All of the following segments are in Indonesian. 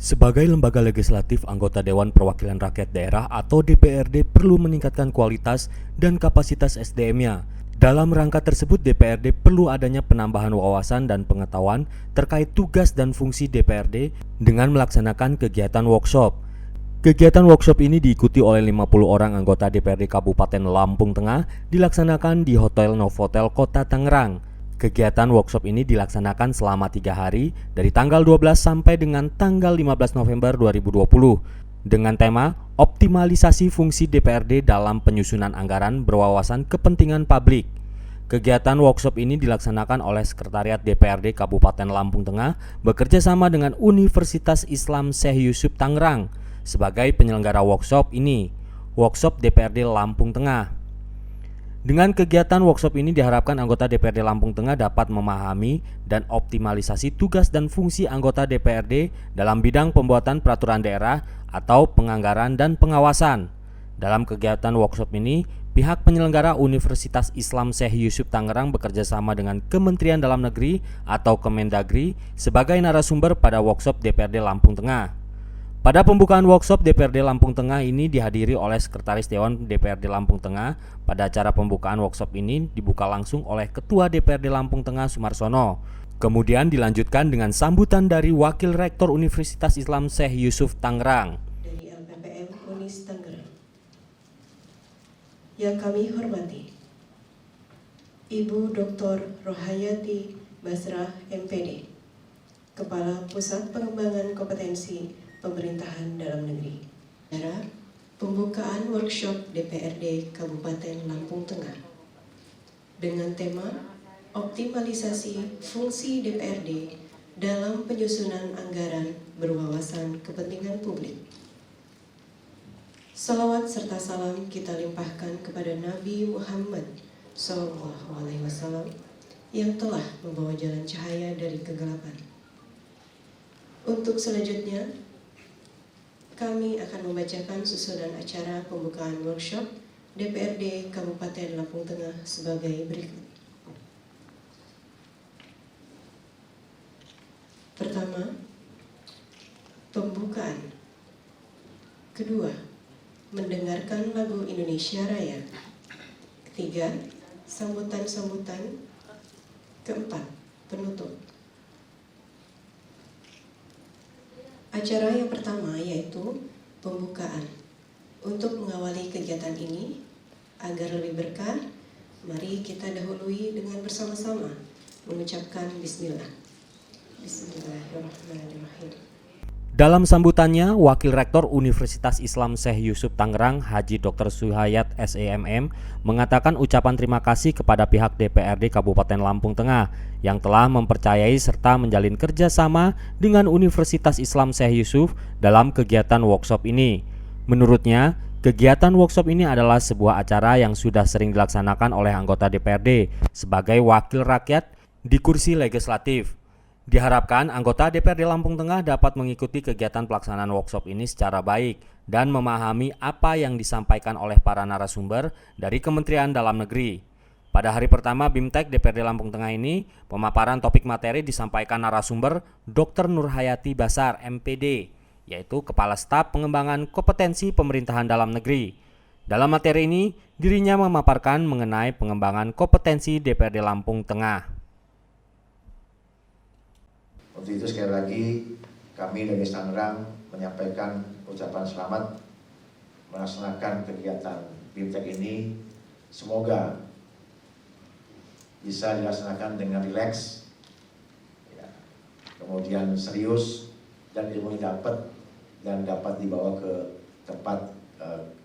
Sebagai lembaga legislatif, anggota Dewan Perwakilan Rakyat Daerah atau DPRD perlu meningkatkan kualitas dan kapasitas SDM-nya. Dalam rangka tersebut, DPRD perlu adanya penambahan wawasan dan pengetahuan terkait tugas dan fungsi DPRD dengan melaksanakan kegiatan workshop. Kegiatan workshop ini diikuti oleh 50 orang anggota DPRD Kabupaten Lampung Tengah dilaksanakan di Hotel Novotel Kota Tangerang. Kegiatan workshop ini dilaksanakan selama 3 hari dari tanggal 12 sampai dengan tanggal 15 November 2020 dengan tema Optimalisasi Fungsi DPRD dalam Penyusunan Anggaran Berwawasan Kepentingan Publik. Kegiatan workshop ini dilaksanakan oleh Sekretariat DPRD Kabupaten Lampung Tengah bekerja sama dengan Universitas Islam Syekh Yusuf Tangerang sebagai penyelenggara workshop ini, Workshop DPRD Lampung Tengah. Dengan kegiatan workshop ini diharapkan anggota DPRD Lampung Tengah dapat memahami dan optimalisasi tugas dan fungsi anggota DPRD dalam bidang pembuatan peraturan daerah atau penganggaran dan pengawasan. Dalam kegiatan workshop ini, pihak penyelenggara Universitas Islam Syekh Yusuf Tangerang bekerja sama dengan Kementerian Dalam Negeri atau Kemendagri sebagai narasumber pada workshop DPRD Lampung Tengah. Pada pembukaan workshop DPRD Lampung Tengah ini dihadiri oleh Sekretaris Dewan DPRD Lampung Tengah. Pada acara pembukaan workshop ini dibuka langsung oleh Ketua DPRD Lampung Tengah Sumarsono. Kemudian dilanjutkan dengan sambutan dari Wakil Rektor Universitas Islam Syekh Yusuf Tangerang. Dari LPPM Unis Tangerang. Yang kami hormati Ibu Dr. Rohayati Basrah MPD, Kepala Pusat Pengembangan Kompetensi Pemerintahan Dalam Negeri. Acara pembukaan workshop DPRD Kabupaten Lampung Tengah dengan tema Optimalisasi Fungsi DPRD dalam Penyusunan Anggaran Berwawasan Kepentingan Publik. Salawat serta salam kita limpahkan kepada Nabi Muhammad SAW yang telah membawa jalan cahaya dari kegelapan. Untuk selanjutnya, kami akan membacakan susunan acara pembukaan workshop DPRD Kabupaten Lampung Tengah sebagai berikut. Pertama, pembukaan. Kedua, mendengarkan lagu Indonesia Raya. Ketiga, sambutan-sambutan. Keempat, penutup. Acara yang pertama yaitu pembukaan. Untuk mengawali kegiatan ini agar lebih berkah, mari kita dahului dengan bersama-sama mengucapkan Bismillah. Bismillahirrahmanirrahim. Dalam sambutannya, Wakil Rektor Universitas Islam Syekh Yusuf Tangerang, Haji Dr. Suhayat SEMM, mengatakan ucapan terima kasih kepada pihak DPRD Kabupaten Lampung Tengah yang telah mempercayai serta menjalin kerjasama dengan Universitas Islam Syekh Yusuf dalam kegiatan workshop ini. Menurutnya, kegiatan workshop ini adalah sebuah acara yang sudah sering dilaksanakan oleh anggota DPRD sebagai wakil rakyat di kursi legislatif. Diharapkan anggota DPRD Lampung Tengah dapat mengikuti kegiatan pelaksanaan workshop ini secara baik dan memahami apa yang disampaikan oleh para narasumber dari Kementerian Dalam Negeri. Pada hari pertama BIMTEK DPRD Lampung Tengah ini, pemaparan topik materi disampaikan narasumber Dr. Nurhayati Basar MPD, yaitu Kepala Staf Pengembangan Kompetensi Pemerintahan Dalam Negeri. Dalam materi ini, dirinya memaparkan mengenai pengembangan kompetensi DPRD Lampung Tengah. Untuk itu sekali lagi kami dari Tangerang menyampaikan ucapan selamat melaksanakan kegiatan BIMTEK ini. Semoga bisa dilaksanakan dengan rileks, ya, kemudian serius dan ilmu dapat dan dapat dibawa ke tempat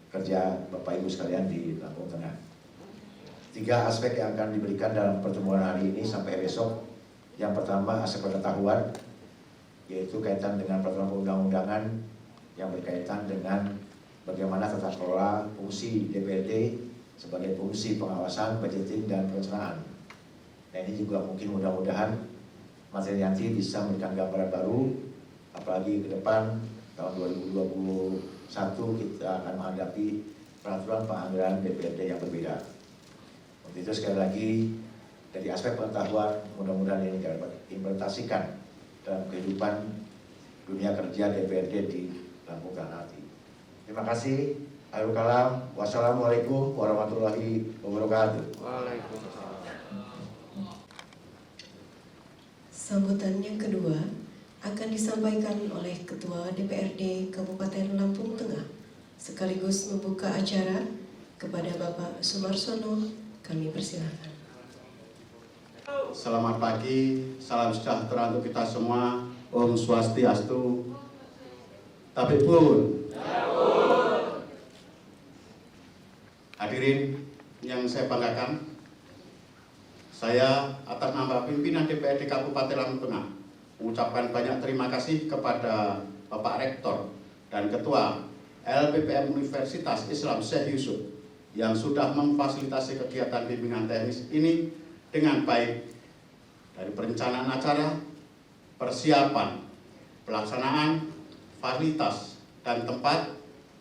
kerja Bapak Ibu sekalian di Lampung Tengah. 3 aspek yang akan diberikan dalam pertemuan hari ini sampai besok. Yang pertama aspek pengetahuan, yaitu kaitan dengan peraturan perundang-undangan yang berkaitan dengan bagaimana tata kelola fungsi DPRD sebagai fungsi pengawasan, budgeting, dan perencanaan. Nah, ini juga mungkin mudah-mudahan materi nanti bisa memberikan gambaran baru, apalagi ke depan tahun 2021 kita akan menghadapi peraturan penganggaran DPRD yang berbeda. Untuk itu sekali lagi dari aspek pengetahuan, mudah-mudahan ini dapat diimplementasikan dalam kehidupan dunia kerja DPRD di Lampung dan Hati. Terima kasih. Akhirul kalam. Wassalamualaikum warahmatullahi wabarakatuh. Sambutan yang kedua akan disampaikan oleh Ketua DPRD Kabupaten Lampung Tengah sekaligus membuka acara kepada Bapak Sumarsono. Kami persilakan. Selamat pagi, salam sejahtera untuk kita semua. Om Swastiastu. Tabibun. Hadirin yang saya banggakan, saya atas nama pimpinan DPRD Kabupaten Lampung Tengah mengucapkan banyak terima kasih kepada Bapak Rektor dan Ketua LPPM Universitas Islam Syekh Yusuf yang sudah memfasilitasi kegiatan bimbingan teknis ini dengan baik, dari perencanaan acara, persiapan, pelaksanaan, fasilitas, dan tempat,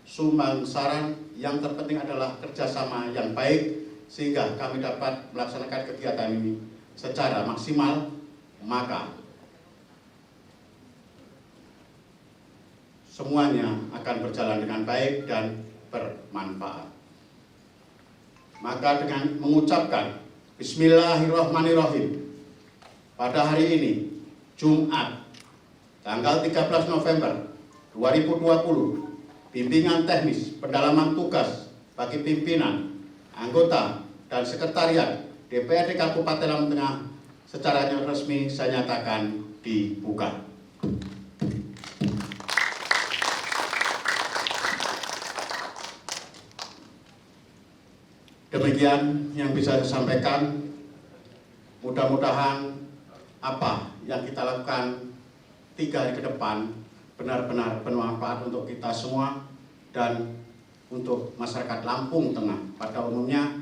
sumbang saran. Yang terpenting adalah kerjasama yang baik sehingga kami dapat melaksanakan kegiatan ini secara maksimal, maka semuanya akan berjalan dengan baik dan bermanfaat. Maka dengan mengucapkan Bismillahirrahmanirrahim, pada hari ini, Jumat, tanggal 13 November 2020, bimbingan teknis pendalaman tugas bagi pimpinan, anggota, dan sekretariat DPRD Kabupaten Lampung Tengah secara resmi saya nyatakan dibuka. Demikian yang bisa saya sampaikan. Mudah-mudahan apa yang kita lakukan 3 hari ke depan benar-benar bermanfaat untuk kita semua dan untuk masyarakat Lampung Tengah pada umumnya,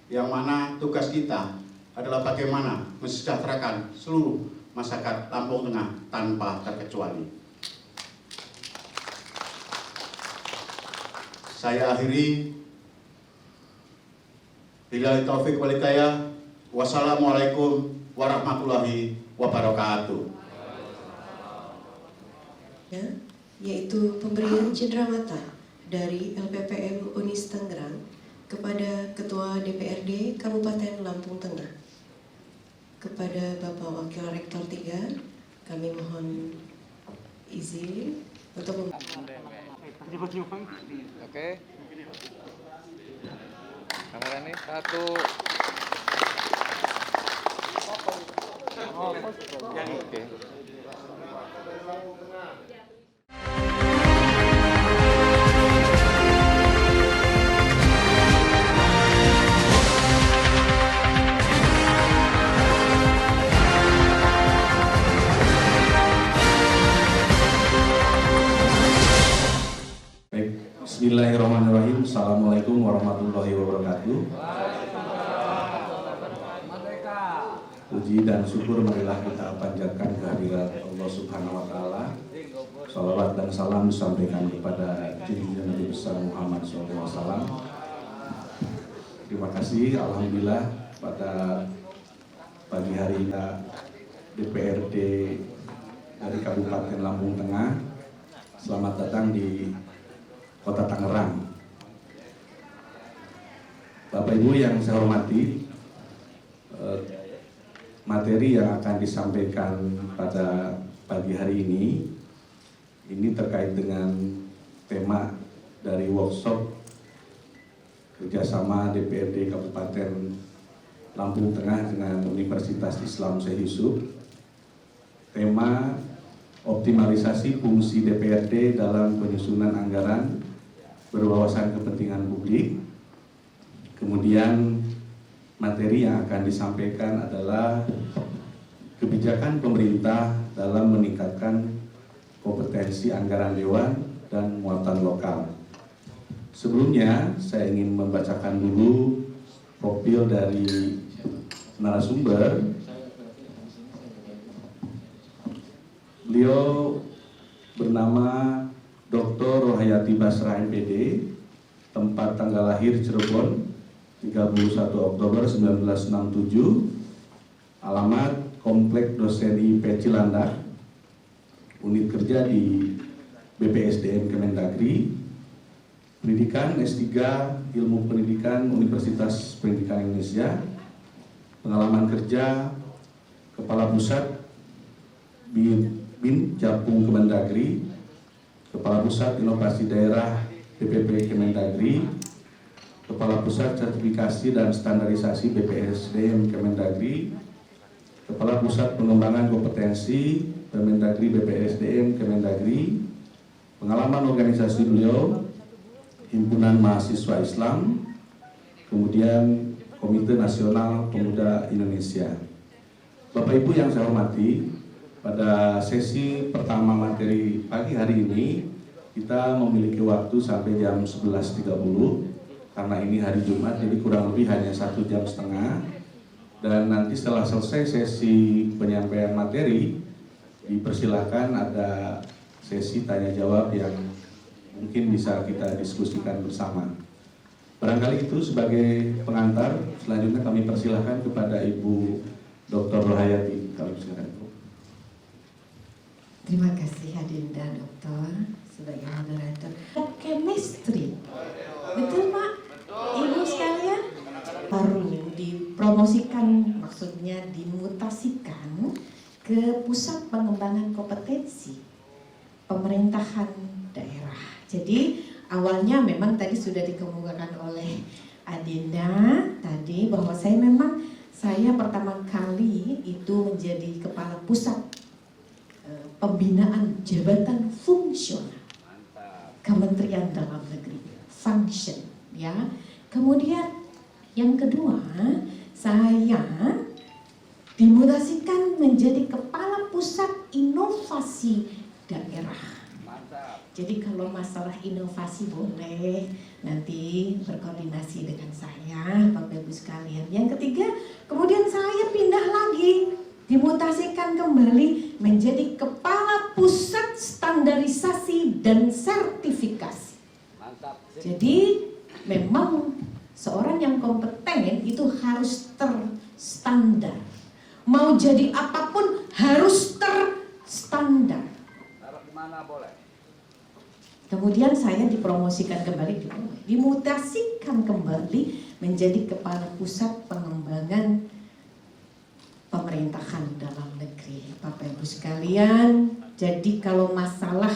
yang mana tugas kita adalah bagaimana mensejahterakan seluruh masyarakat Lampung Tengah tanpa terkecuali. Saya akhiri. Billahi taufik wal hidayah. Wassalamualaikum warahmatullahi wabarakatuh. Yaitu pemberian cenderamata dari LPPM Unis Tangerang kepada Ketua DPRD Kabupaten Lampung Tengah. Kepada Bapak Wakil Rektor 3, kami mohon izin untuk Oke. Kamera nih 1. Oke. Bismillahirrahmanirrahim. Assalamualaikum warahmatullahi wabarakatuh. Puji dan syukur marilah kita panjatkan kehadirat Allah Subhanahu wa Ta'ala. Salawat dan salam disampaikan kepada junjungan Nabi besar Muhammad SAW. Terima kasih, alhamdulillah pada pagi hari ini DPRD dari Kabupaten Lampung Tengah. Selamat datang di Kota Tangerang. Bapak Ibu yang saya hormati, materi yang akan disampaikan pada pagi hari ini terkait dengan tema dari workshop kerjasama DPRD Kabupaten Lampung Tengah dengan Universitas Islam Syekh Yusuf. Tema optimalisasi fungsi DPRD dalam penyusunan anggaran berwawasan kepentingan publik. Kemudian materi yang akan disampaikan adalah kebijakan pemerintah dalam meningkatkan kompetensi anggaran dewan dan muatan lokal. Sebelumnya saya ingin membacakan dulu profil dari narasumber. Beliau bernama Dr. Rohayati Basra MPD, tempat tanggal lahir Cirebon 31 Oktober 1967, alamat Komplek Dosen IP Cilandak, unit kerja di BPSDM Kemendagri, pendidikan S3 Ilmu Pendidikan Universitas Pendidikan Indonesia, pengalaman kerja Kepala Pusat BIN Japung Kemendagri, Kepala Pusat Inovasi Daerah PPP Kemendagri, Kepala Pusat Sertifikasi dan Standarisasi BPSDM Kemendagri, Kepala Pusat Pengembangan Kompetensi Kemendagri BPSDM Kemendagri, pengalaman organisasi beliau Himpunan Mahasiswa Islam, kemudian Komite Nasional Pemuda Indonesia. Bapak Ibu yang saya hormati, pada sesi pertama materi pagi hari ini kita memiliki waktu sampai jam 11.30 karena ini hari Jumat, jadi kurang lebih hanya 1,5 jam. Dan nanti setelah selesai sesi penyampaian materi, dipersilakan ada sesi tanya jawab yang mungkin bisa kita diskusikan bersama. Barangkali itu sebagai pengantar. Selanjutnya kami persilahkan kepada Ibu Dr. Rohayati. Kami silakan. Terima kasih Adinda Dokter sebagai moderator. Chemistry, betul Pak? Ibu sekalian, baru dipromosikan, maksudnya dimutasikan ke Pusat Pengembangan Kompetensi Pemerintahan Daerah. Jadi awalnya memang tadi sudah dikemukakan oleh Adinda tadi bahwa saya pertama kali itu menjadi kepala pusat pembinaan jabatan fungsional Kementerian Dalam Negeri, function ya. Kemudian yang kedua, saya dimutasikan menjadi kepala pusat inovasi daerah. Jadi kalau masalah inovasi boleh nanti berkoordinasi dengan saya, Bapak Ibu sekalian. Yang ketiga, kemudian saya pindah lagi, dimutasikan kembali menjadi kepala pusat standarisasi dan sertifikasi. Jadi memang seorang yang kompeten itu harus terstandar. Mau jadi apapun harus terstandar. Kemudian saya dipromosikan kembali, dimutasikan kembali menjadi kepala pusat pengembangan pemerintahan dalam negeri. Bapak Ibu sekalian, jadi kalau masalah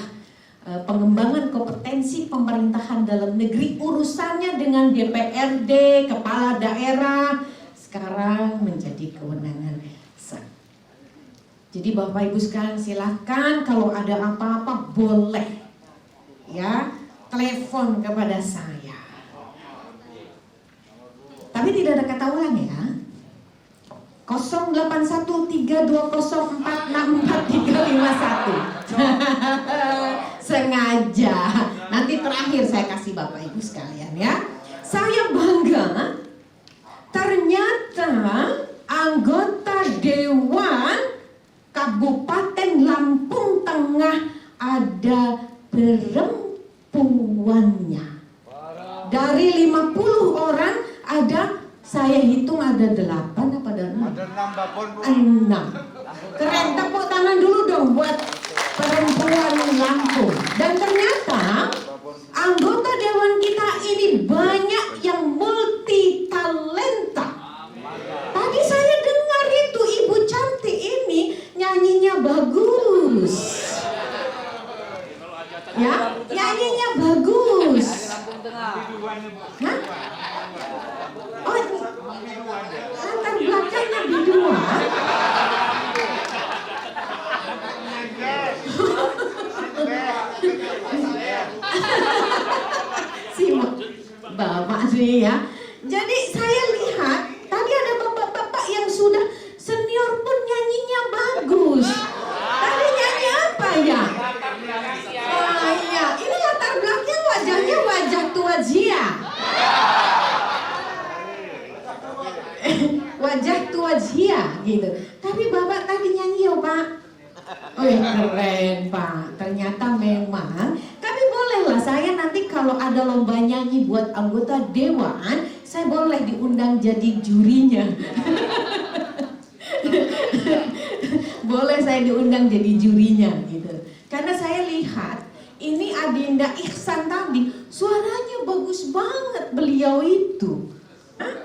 pengembangan kompetensi pemerintahan dalam negeri, urusannya dengan DPRD, kepala daerah, sekarang menjadi kewenangan saya. Jadi Bapak Ibu sekalian silakan kalau ada apa-apa boleh ya telepon kepada saya. Tapi tidak ada kata ulang ya. 081320464351. Sengaja. Nanti terakhir saya kasih Bapak Ibu sekalian ya. Saya bangga ternyata anggota Dewan Kabupaten Lampung Tengah ada perempuannya. Dari 50 orang ada, saya hitung ada 8 apa ada 6? Ada 6. Keren, tepuk tangan dulu dong buat perempuan Lampung. Dan ternyata anggota dewan kita ini banyak yang multi talenta. Tadi saya dengar itu ibu cantik ini nyanyinya bagus. Ya, nyanyinya bagus. Hah? Oh, latar belakangnya biduan. Simak Bapak nih ya. Jadi saya lihat tadi ada bapak-bapak yang sudah senior pun nyanyinya bagus. Tadi nyanyi apa ya? Oh iya, ini latar belakang wajahnya wajah tua Zia. Wajah tua Zia gitu. Tapi bapak tadi nyanyi ya Pak. Oh keren Pak. Ternyata memang. Tapi bolehlah saya nanti kalau ada lomba nyanyi buat anggota dewan, saya boleh diundang jadi jurinya. boleh saya diundang jadi jurinya gitu. Karena saya lihat ini Adinda Ihsan tadi suaranya bagus banget beliau itu.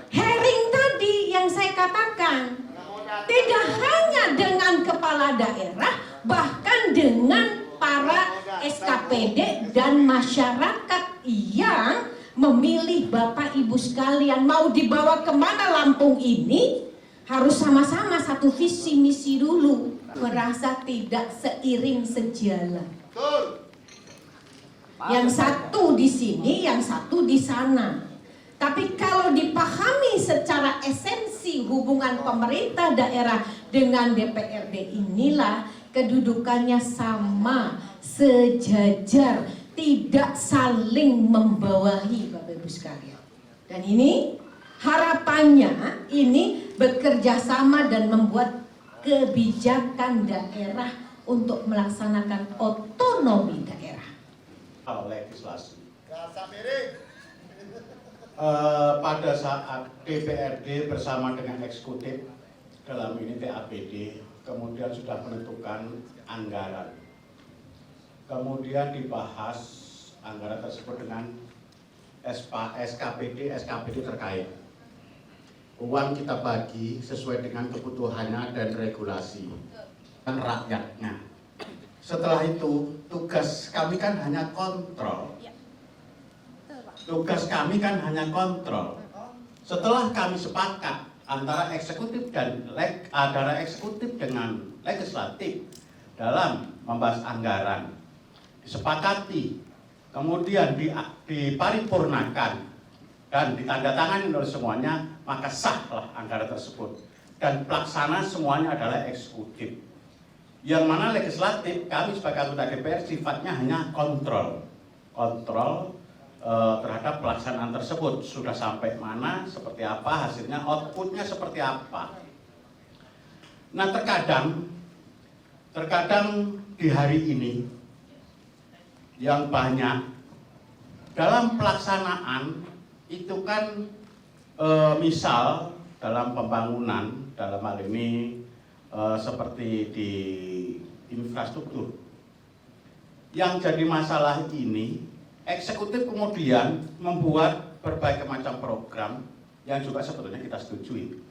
Herring tadi yang saya katakan tidak hanya dengan kepala daerah, bahkan dengan para SKPD dan masyarakat yang memilih Bapak Ibu sekalian mau dibawa kemana Lampung ini, harus sama-sama satu visi misi dulu, merasa tidak seiring sejalan. Yang satu di sini, yang satu di sana. Tapi kalau dipahami secara esensi hubungan pemerintah daerah dengan DPRD inilah kedudukannya sama, sejajar, tidak saling membawahi Bapak Ibu sekalian. Dan ini harapannya ini bekerja sama dan membuat kebijakan daerah untuk melaksanakan otonomi daerah. Legislasi. Pada saat DPRD bersama dengan eksekutif dalam ini TAPD kemudian sudah menentukan anggaran. Kemudian dibahas anggaran tersebut dengan SKPD terkait. Uang kita bagi sesuai dengan kebutuhannya dan regulasi dan rakyatnya. Setelah itu tugas kami kan hanya kontrol. Tugas kami kan hanya kontrol. Setelah kami sepakat antara eksekutif dengan legislatif dalam membahas anggaran, disepakati, kemudian diparipurnakan dan ditandatangani oleh semuanya, maka sahlah anggaran tersebut. Dan pelaksana semuanya adalah eksekutif. Yang mana legislatif, kami sebagai anggota DPR sifatnya hanya kontrol terhadap pelaksanaan tersebut. Sudah sampai mana, seperti apa, hasilnya, outputnya seperti apa. Nah terkadang di hari ini yang banyak dalam pelaksanaan itu kan misal dalam pembangunan, dalam hal ini seperti di infrastruktur, yang jadi masalah ini eksekutif kemudian membuat berbagai macam program yang juga sebetulnya kita setujui.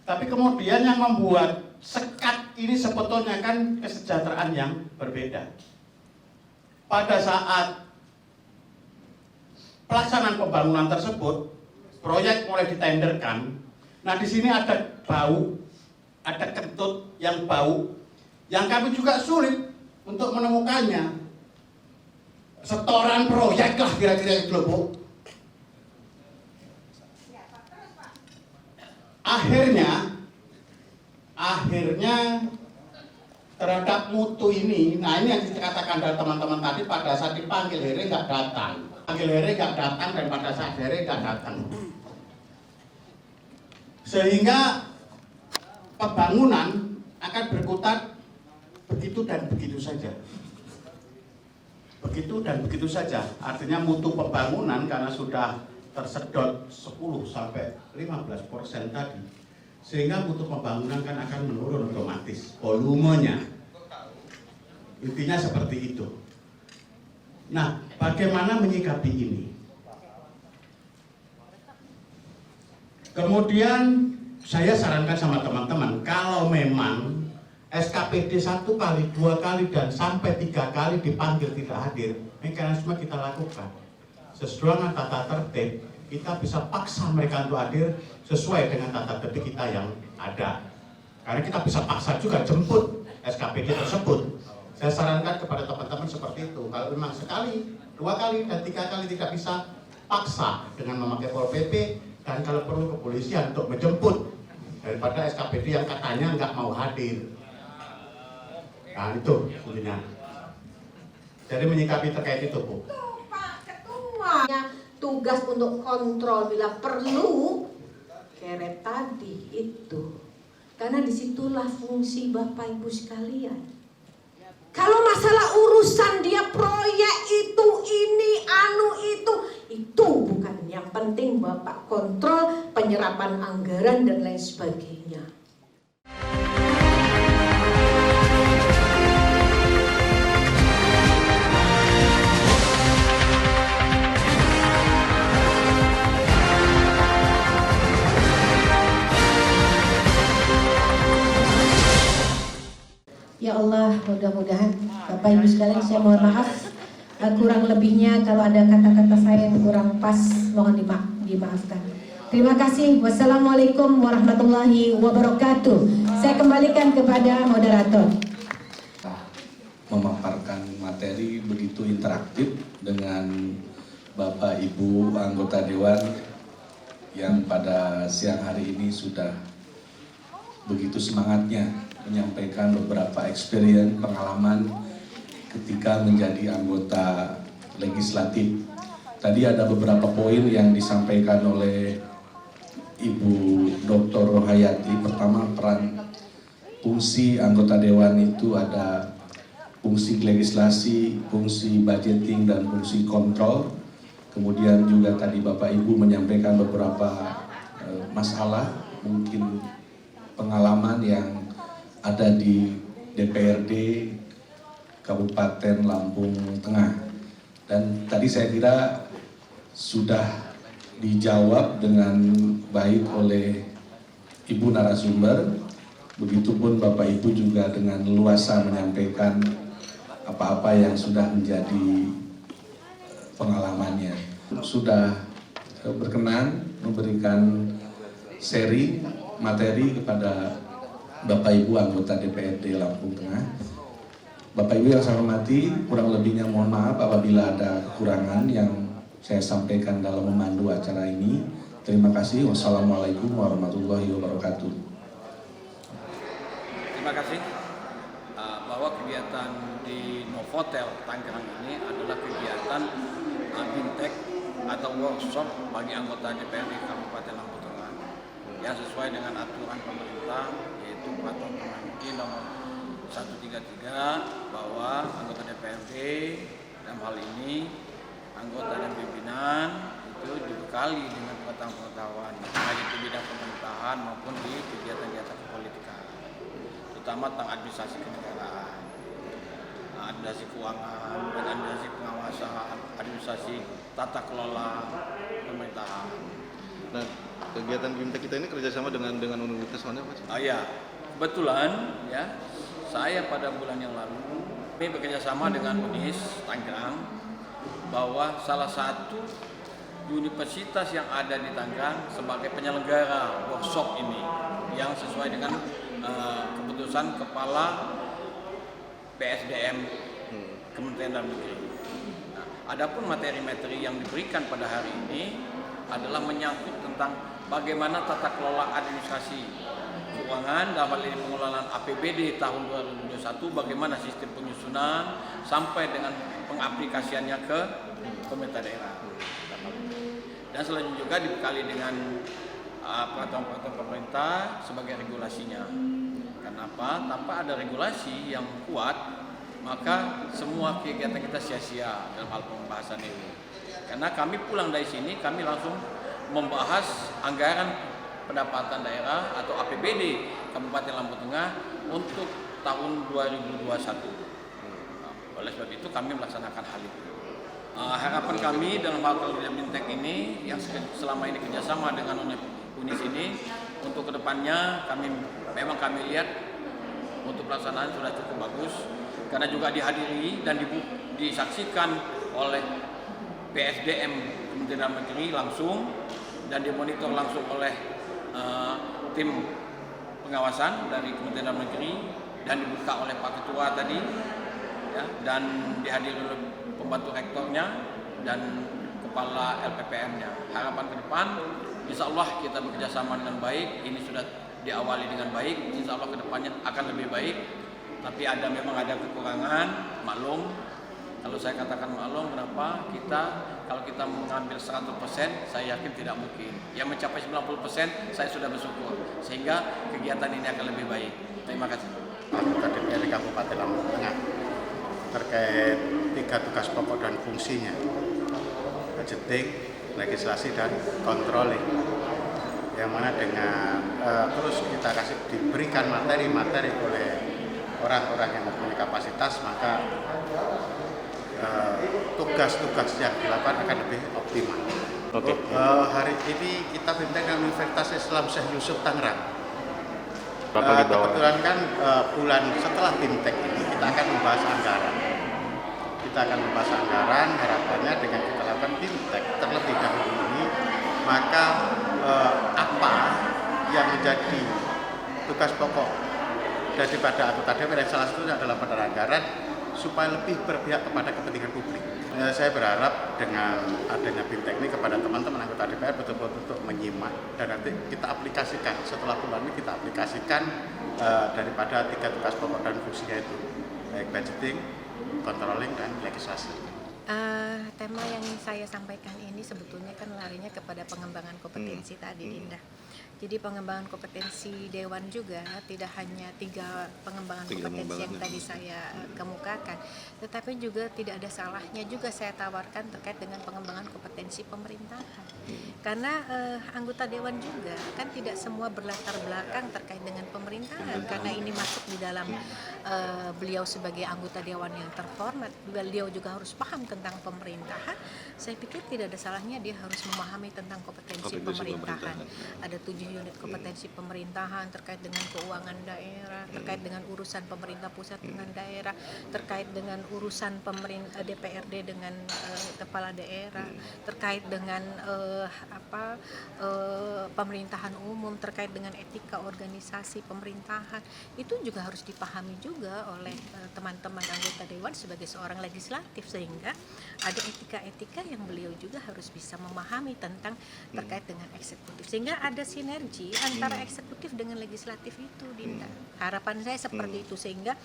Tapi kemudian yang membuat sekat ini sebetulnya kan kesejahteraan yang berbeda. Pada saat pelaksanaan pembangunan tersebut, proyek mulai ditenderkan. Nah di sini ada bau, ada kentut yang bau, yang kami juga sulit untuk menemukannya. Setoran proyek lah kira-kira itu loh Bu. Akhirnya terhadap mutu ini, nah ini yang dikatakan dari teman-teman tadi, pada saat dipanggil Heri nggak datang, dan pada saat Heri nggak datang, sehingga pembangunan akan berkutat begitu dan begitu saja. Begitu dan begitu saja, artinya mutu pembangunan karena sudah tersedot 10-15% tadi, sehingga mutu pembangunan kan akan menurun otomatis, volumenya. Intinya seperti itu. Nah, bagaimana menyikapi ini? Kemudian saya sarankan sama teman-teman, kalau memang SKPD 1 kali, 2 kali, dan sampai 3 kali dipanggil tidak hadir, mekanisme kita lakukan. Sesuai dengan tata tertib, kita bisa paksa mereka untuk hadir sesuai dengan tata tertib kita yang ada. Karena kita bisa paksa juga jemput SKPD tersebut. Saya sarankan kepada teman-teman seperti itu. Kalau memang sekali, 2 kali, dan 3 kali tidak bisa, paksa dengan memakai Pol PP, dan kalau perlu kepolisian untuk menjemput daripada SKPD yang katanya nggak mau hadir. Nah itu intinya. Jadi menyikapi terkait itu Bu. Pak Ketua tugas untuk kontrol bila perlu keret tadi itu. Karena disitulah fungsi Bapak Ibu sekalian. Kalau masalah urusan dia proyek itu, ini, itu bukan yang penting. Bapak kontrol penyerapan anggaran dan lain sebagainya. Ya Allah, mudah-mudahan Bapak Ibu sekalian, saya mohon maaf kurang lebihnya kalau ada kata-kata saya yang kurang pas, mohon dimaafkan. Terima kasih. Wassalamualaikum warahmatullahi wabarakatuh. Saya kembalikan kepada moderator. Memaparkan materi begitu interaktif dengan Bapak Ibu anggota Dewan yang pada siang hari ini sudah begitu semangatnya menyampaikan beberapa experience, pengalaman ketika menjadi anggota legislatif. Tadi ada beberapa poin yang disampaikan oleh Ibu Dr. Rohayati. Pertama, peran fungsi anggota Dewan itu ada fungsi legislasi, fungsi budgeting, dan fungsi kontrol. Kemudian juga tadi Bapak Ibu menyampaikan beberapa masalah, mungkin pengalaman yang ada di DPRD Kabupaten Lampung Tengah. Dan tadi saya kira sudah dijawab dengan baik oleh Ibu narasumber. Begitupun Bapak Ibu juga dengan leluasa menyampaikan apa-apa yang sudah menjadi pengalamannya. Sudah berkenan memberikan seri materi kepada Bapak Ibu anggota DPRD Lampung Tengah. Bapak Ibu yang saya hormati, kurang lebihnya mohon maaf apabila ada kekurangan yang saya sampaikan dalam memandu acara ini. Terima kasih. Wassalamualaikum warahmatullahi wabarakatuh. Terima kasih. Bahwa kegiatan di Novotel Tangerang ini adalah kegiatan BIMTEK atau workshop bagi anggota DPRD Kabupaten Lampung Tengah yang sesuai dengan aturan pemerintah, yaitu Peraturan Permendikbud nomor 133, bahwa anggota DPRD dalam hal ini anggota dan pimpinan itu dibekali dengan pengetahuan baik itu bidang pemerintahan maupun di kegiatan-kegiatan kepolitikan, terutama tentang administrasi kenegaraan, administrasi keuangan, dan administrasi pengawasan, administrasi tata kelola pemerintahan. Nah, kegiatan BIMTEK kita ini kerjasama dengan universitas mana, Pak? Ya, kebetulan ya, saya pada bulan yang lalu ini bekerja sama dengan UNIS Tangerang, bahwa salah satu universitas yang ada di Tangerang sebagai penyelenggara workshop ini yang sesuai dengan keputusan Kepala PSDM Kementerian Dalam Negeri. Nah, adapun materi-materi yang diberikan pada hari ini adalah menyangkut tentang bagaimana tata kelola administrasi keuangan dalam hal ini pengelolaan APBD tahun 2021, bagaimana sistem penyusunan sampai dengan pengaplikasiannya ke pemerintah daerah. Dan selanjutnya juga dibekali dengan peraturan-peraturan pemerintah sebagai regulasinya. Kenapa? Tanpa ada regulasi yang kuat, maka semua kegiatan kita sia-sia dalam hal pembahasan ini. Karena kami pulang dari sini, kami langsung membahas anggaran pendapatan daerah atau APBD Kabupaten Lampung Tengah untuk tahun 2021. Oleh sebab itu kami melaksanakan hal itu. Harapan kami dalam hal BIMTEK ini yang selama ini kerjasama dengan UNIS ini, untuk kedepannya kami lihat untuk pelaksanaan sudah cukup bagus, karena juga dihadiri dan disaksikan oleh PSDM Kementerian Dalam Negeri langsung dan dimonitor langsung oleh tim pengawasan dari Kementerian Dalam Negeri dan dibuka oleh Pak Ketua tadi ya, dan dihadiri oleh pembantu rektornya dan kepala LPPM-nya. Harapan ke depan, insya Allah kita bekerja sama dengan baik. Ini sudah diawali dengan baik, insya Allah ke depannya akan lebih baik. Tapi memang ada kekurangan, maklum. Kalau saya katakan maklum, kenapa? Kalau kita mengambil 100%, saya yakin tidak mungkin. Yang mencapai 90%, saya sudah bersyukur. Sehingga kegiatan ini akan lebih baik. Terima kasih. Anggota DPRD Kabupaten Lampung Tengah terkait 3 tugas pokok dan fungsinya: budgeting, legislasi, dan controlling. Yang mana dengan terus kita diberikan materi-materi oleh orang-orang yang mempunyai kapasitas, maka tugas-tugas yang dilakukan akan lebih optimal. Oke. Hari ini kita BIMTEK dengan Universitas Islam Syekh Yusuf Tangerang Kebetulan kan bulan setelah BIMTEK ini kita akan membahas anggaran. Harapannya dengan kita lakukan BIMTEK terlebih dahulu ini, maka apa yang menjadi tugas pokok daripada anggota DPR yang salah satunya adalah pada anggaran supaya lebih berpihak kepada kepentingan publik. Saya berharap dengan adanya BIMTEK ini kepada teman-teman anggota DPR betul-betul menyimak dan nanti kita aplikasikan setelah bulan ini kita aplikasikan daripada 3 tugas pokok dan fungsinya itu, baik budgeting, controlling, dan legislasi. Tema yang saya sampaikan ini sebetulnya kan larinya kepada pengembangan kompetensi tadi, Dinda. Jadi pengembangan kompetensi Dewan juga tidak hanya 3 pengembangan kompetensi yang tadi saya kemukakan, tetapi juga tidak ada salahnya juga saya tawarkan terkait dengan pengembangan kompetensi pemerintahan. Karena anggota Dewan juga kan tidak semua berlatar belakang terkait dengan pemerintahan, karena ini masuk di dalam beliau sebagai anggota Dewan yang terhormat, beliau juga harus paham tentang pemerintahan. Saya pikir tidak ada salahnya dia harus memahami tentang kompetensi pemerintahan. Ada 7 unit kompetensi pemerintahan terkait dengan keuangan daerah, terkait dengan urusan pemerintah pusat dengan daerah, terkait dengan urusan DPRD dengan kepala daerah, terkait dengan pemerintahan umum, terkait dengan etika organisasi pemerintahan. Itu juga harus dipahami juga oleh teman-teman anggota Dewan sebagai seorang legislatif, sehingga ada etika-etika yang beliau juga harus bisa memahami tentang terkait dengan eksekutif, sehingga ada sinergi antara eksekutif dengan legislatif itu, Dinda. Harapan saya seperti itu, sehingga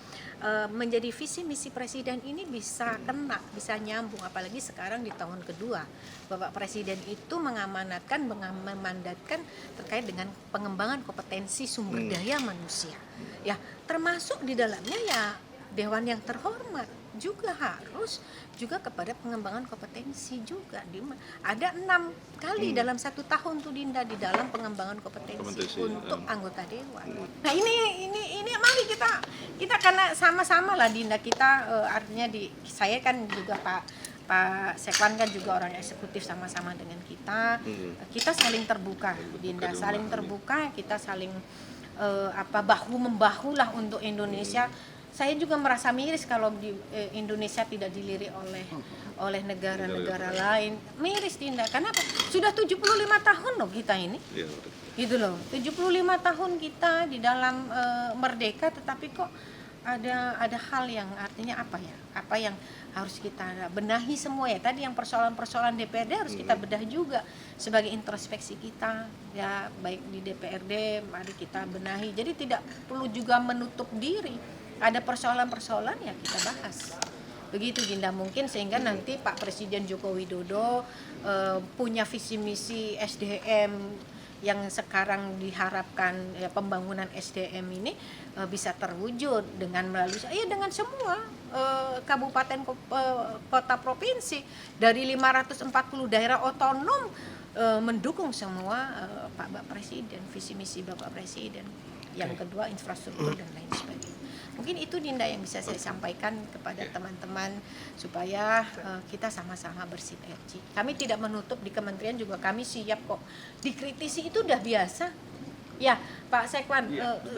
menjadi visi misi presiden ini bisa kena, bisa nyambung, apalagi sekarang di tahun kedua Bapak Presiden itu memandatkan terkait dengan pengembangan kompetensi sumber daya manusia. Ya, termasuk di dalamnya ya Dewan yang terhormat juga harus juga kepada pengembangan kompetensi juga. Ada 6 kali dalam 1 tahun tuh, Dinda, di dalam pengembangan kompetensi untuk anggota Dewan. Nah ini mari kita karena sama-sama lah, Dinda, kita artinya saya kan juga Pak Sekwan kan juga orang eksekutif sama-sama dengan kita. Kita saling terbuka, Dinda, saling terbuka, kita saling bahu-membahu lah untuk Indonesia. Saya juga merasa miris kalau di Indonesia tidak dilirik oleh negara-negara lain. Miris, Dinda. Kenapa? Sudah 75 tahun loh kita ini. Gitu loh. 75 tahun kita di dalam merdeka, tetapi kok ada hal yang artinya apa ya? Apa yang harus kita benahi semua ya. Tadi yang persoalan-persoalan DPRD harus kita bedah juga sebagai introspeksi kita ya, baik di DPRD mari kita benahi. Jadi tidak perlu juga menutup diri. Ada persoalan-persoalan yang kita bahas. Begitu, Dinda, mungkin sehingga nanti Pak Presiden Joko Widodo punya visi misi SDM yang sekarang diharapkan ya, pembangunan SDM ini bisa terwujud dengan dengan semua kabupaten kota provinsi dari 540 daerah otonom mendukung semua Pak Presiden, visi misi Bapak Presiden. Yang kedua infrastruktur dan lain sebagainya. Mungkin itu, Dinda, yang bisa saya sampaikan kepada teman-teman supaya kita sama-sama bersinergi. Kami tidak menutup, di kementerian juga kami siap kok. Dikritisi itu udah biasa. Ya, Pak Sekwan,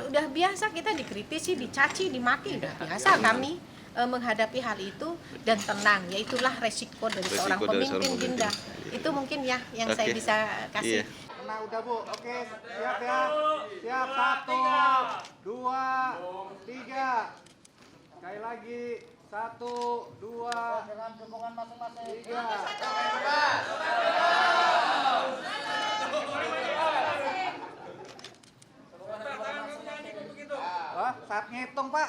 udah biasa kita dikritisi, dicaci, dimaki, udah biasa kami menghadapi hal itu dan tenang. Ya itulah resiko dari seorang pemimpin, Dinda. Itu mungkin ya yang saya bisa kasih. Nah, udah Bu, oke, siap ya. Siap, 1, 2, 3. Sekali lagi, 1, 2, dengan dukungan masing-masing. 3. Saat ngitung, Pak.